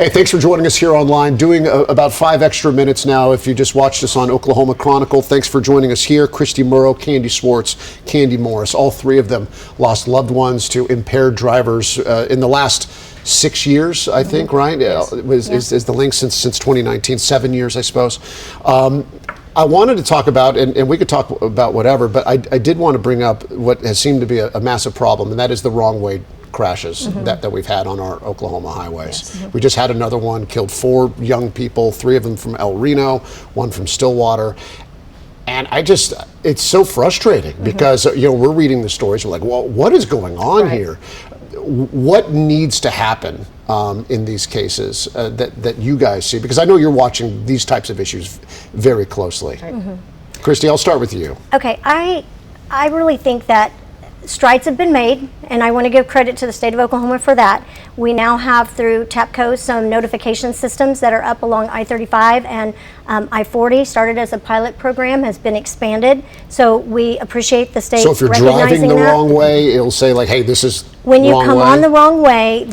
Hey, thanks for joining us here online. Doing about 5 extra minutes now. If you just watched us on Oklahoma Chronicle, thanks for joining us here. Christy Murrow, Candy Swartz, Candy Morris, all three of them lost loved ones to impaired drivers in the last 6 years, I think, right? Yes. Is the link since 2019, 7 years, I suppose. I wanted to talk about, and we could talk about whatever, but I did want to bring up what has seemed to be a massive problem, and that is the wrong way crashes that we've had on our Oklahoma highways. Yes. We just had another one, killed 4 young people, 3 of them from El Reno, 1 from Stillwater. And it's so frustrating because, we're reading the stories, we're like, well, what is going on here? What needs to happen in these cases that you guys see? Because I know you're watching these types of issues very closely. Right. Christy, I'll start with you. Okay, I really think that strides have been made, and I want to give credit to the state of Oklahoma for that. We now have, through TAPCO, some notification systems that are up along I-35 and I-40. Started as a pilot program, has been expanded. So we appreciate the state recognizing that. So if you're driving the wrong way, it'll say like, hey, this is when you come on the wrong way,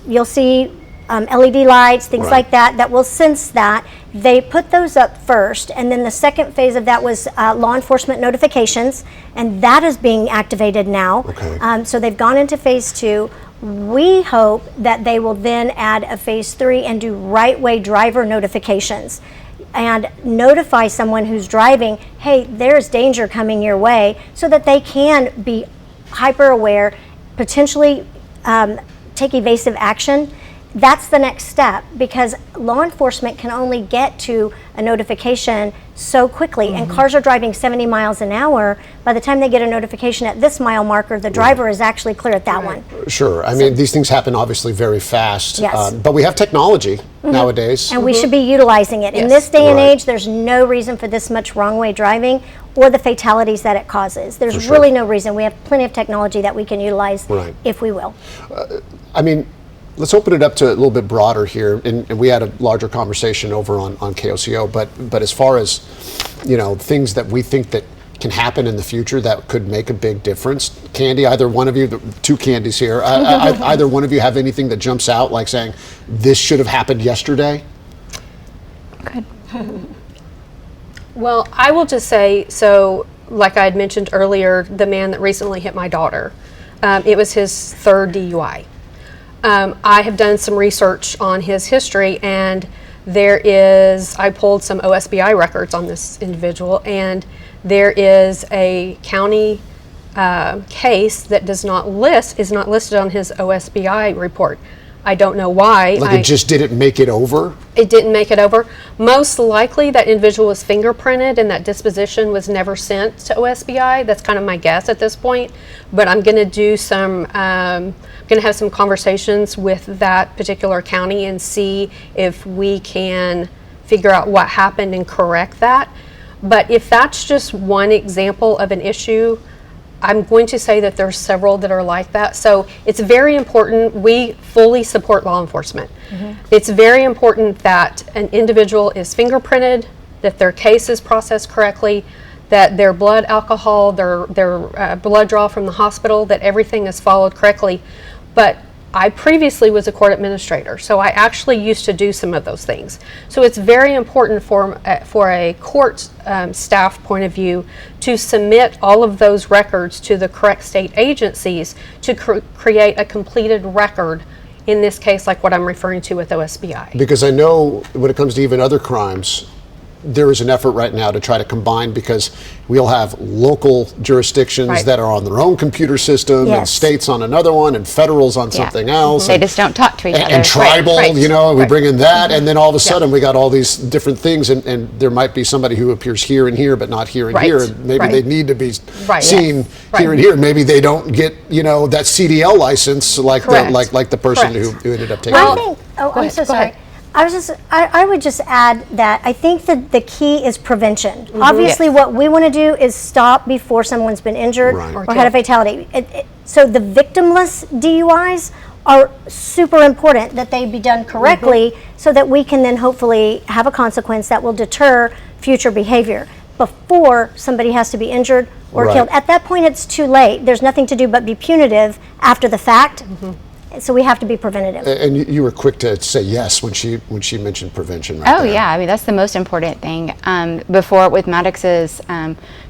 you'll see LED lights, things like that will sense that. They put those up first, and then the second phase of that was law enforcement notifications, and that is being activated now. Okay. So they've gone into phase 2. We hope that they will then add a phase 3 and do right-way driver notifications and notify someone who's driving, hey, there's danger coming your way, so that they can be hyper aware, potentially take evasive action. That's the next step, because law enforcement can only get to a notification so quickly, and cars are driving 70 miles an hour. By the time they get a notification at this mile marker, the driver is actually clear at that one. Sure. I mean, these things happen obviously very fast, but we have technology nowadays. And we should be utilizing it. In this day and age, there's no reason for this much wrong way driving or the fatalities that it causes. There's really no reason. We have plenty of technology that we can utilize if we will. I mean, let's open it up to a little bit broader here, and we had a larger conversation over on KOCO, but as far as, things that we think that can happen in the future that could make a big difference. Candy, either one of you, 2 Candies here, either one of you have anything that jumps out, like saying, this should have happened yesterday? Good. Well, I will just say, so like I had mentioned earlier, the man that recently hit my daughter, it was his 3rd DUI. I have done some research on his history, and I pulled some OSBI records on this individual, and there is a county case that is not listed on his OSBI report. I don't know why. Like it just didn't make it over? It didn't make it over. Most likely that individual was fingerprinted and that disposition was never sent to OSBI. That's kind of my guess at this point. But I'm going to do going to have some conversations with that particular county and see if we can figure out what happened and correct that. But if that's just one example of an issue, I'm going to say that there's several that are like that. So it's very important. We fully support law enforcement. It's very important that an individual is fingerprinted, that their case is processed correctly, that their blood alcohol, their blood draw from the hospital, that everything is followed correctly. But I previously was a court administrator, so I actually used to do some of those things. So it's very important for a court staff point of view to submit all of those records to the correct state agencies to create a completed record, in this case like what I'm referring to with OSBI. Because I know when it comes to even other crimes, there is an effort right now to try to combine, because we'll have local jurisdictions that are on their own computer system, and states on another one, and federals on something else. They just don't talk to each other. And tribal, we bring in that, and then all of a sudden we got all these different things, and there might be somebody who appears here and here, but not here and here, and maybe they need to be seen here and here, and maybe they don't get, that CDL license like the person who ended up taking it. I'm so sorry. I would just add that I think that the key is prevention. Obviously, what we want to do is stop before someone's been injured or had a fatality. So the victimless DUIs are super important, that they be done correctly, so that we can then hopefully have a consequence that will deter future behavior before somebody has to be injured or killed. At that point, it's too late. There's nothing to do but be punitive after the fact. So we have to be preventative. And you were quick to say yes when she mentioned prevention. Right Oh there. yeah, I mean that's the most important thing. Before with Maddox's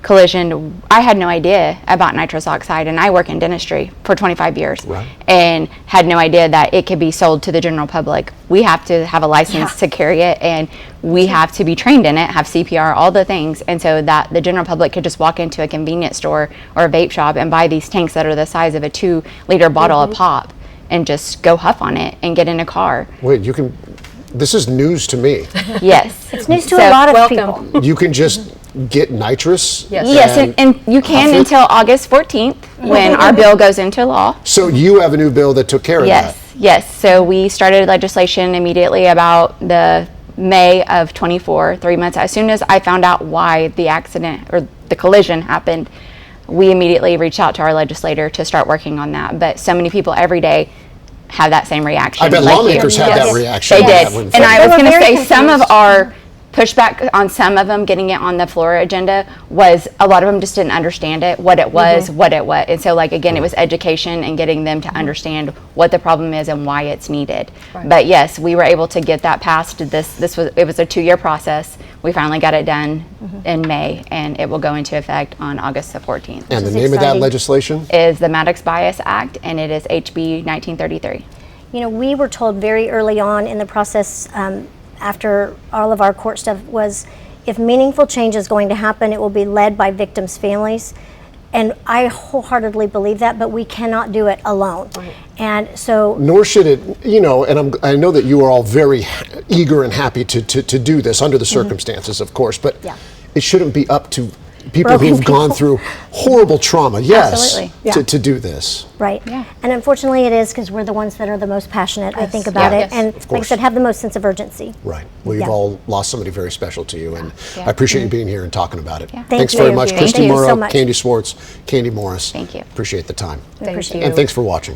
collision, I had no idea about nitrous oxide, and I work in dentistry for 25 years, Right. and had no idea that it could be sold to the general public. We have to have a license to carry it, and we have to be trained in it, have CPR, all the things, and so that the general public could just walk into a convenience store or a vape shop and buy these tanks that are the size of a 2-liter bottle of pop, and just go huff on it and get in a car. Wait, this is news to me. Yes. It's news to So- a lot of welcome. people. You can just get nitrous? Yes. Yes, and you can huff it? until August 14th when our bill goes into law. So you have a new bill that took care of Yes, that? yes. So we started legislation immediately about the May of 24, 3 months. As soon as I found out why the accident or the collision happened, we immediately reached out to our legislator to start working on that. But so many people every day have that same reaction. I bet like you. lawmakers had Yes. that reaction. They on did. that one. And I was They were going to very say some of confused. our pushback on some of them getting it on the floor agenda was a lot of them just didn't understand it, what it was, what it was. And so like, again, it was education and getting them to understand what the problem is and why it's needed. Right. But yes, we were able to get that passed. It was a 2-year process. We finally got it done in May, and it will go into effect on August the 14th. And the is name of that exciting. legislation? Is the Maddox Bias Act, and it is HB 1933. You know, we were told very early on in the process, after all of our court stuff, was if meaningful change is going to happen, it will be led by victims' families. And I wholeheartedly believe that, but we cannot do it alone. And so, Nor should it, and I know that you are all very eager and happy to do this under the circumstances, of course, but Yeah. it shouldn't be up to people Broken who've gone people. through horrible trauma, yes, Absolutely. Yeah. to do this. right. Yeah. And unfortunately it is, because we're the ones that are the most passionate, I think, about Yeah. it. Yes. And Of like I course. said, have the most sense of urgency. Right. Well, you've Yeah. all lost somebody very special to you, and Yeah. I appreciate you being here and talking about it. Yeah. Thanks Thank very you. much, Thank Christy you so Morrow, much. Candy Swartz, Candy Morris. Thank you. Appreciate the time. I appreciate you. And thanks for watching.